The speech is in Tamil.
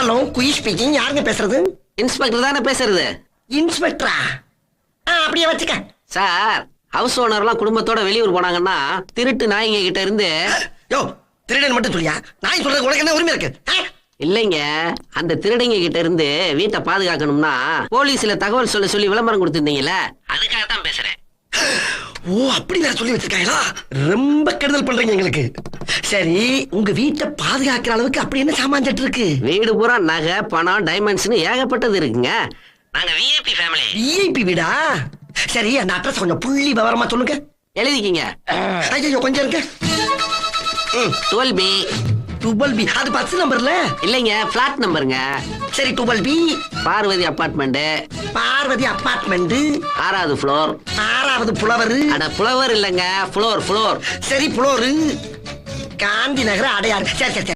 Hello, quiz speaking. யாருங்க பேசுறது? இன்ஸ்பெக்டர் தானே பேசுறது. இன்ஸ்பெக்டரா? அப்படியே வச்சுக்க. சார், ஹவுஸ் ஓனர்லாம் குடும்பத்தோட வெளியூர் போனாங்கன்னா திருட்டு நாய்ங்க கிட்ட இருந்து. யோ, திருடன் மட்டும் சொல்லியா? நாய் சொல்றது உனக்கு என்ன உரிமை இருக்கு? இல்லைங்க, அந்த திருடங்க கிட்ட இருந்து வீட்டை பாதுகாக்கணும்னா போலீஸ்ல தகவல் சொல்லி விளம்பரம் கொடுத்திருந்தீங்கல்ல, அதுக்காக தான் பேசுறேன். ஓ, அப்படி வேற சொல்லி வச்சிருக்காங்களா? ரொம்ப கெடுதல் பண்றீங்க எங்களுக்கு. சரி, உங்க வீட்டை பாதுகாக்கிற அளவுக்கு அப்படி என்ன சாமான் சட்டு இருக்கு? வீடு பூரா நகை, பணம், டைமண்ட்ஸ்னு ஏகப்பட்டது இருக்குங்க. நாங்க விஐபி ஃபேமிலி. விஐபி வீடா? சரி, அந்த அட்ரஸ் கொஞ்சம் புள்ளி விவரமா சொல்லுங்க. எழுதிக்கிங்க. ஐயோ, கொஞ்சம் இருக்கு. 12B. 12B அது 10 நம்பர்ல இல்லைங்க, பிளாட் நம்பருங்க. சரி, 12B Parvati apartment. Parvati apartment 6வது ஃப்ளோர். 6வது புலவர். அட, புலவர் இல்லைங்க, ஃப்ளோர். சரி, புலோரு, காந்தி நகர், அடையாறு. சரி சரி சரி.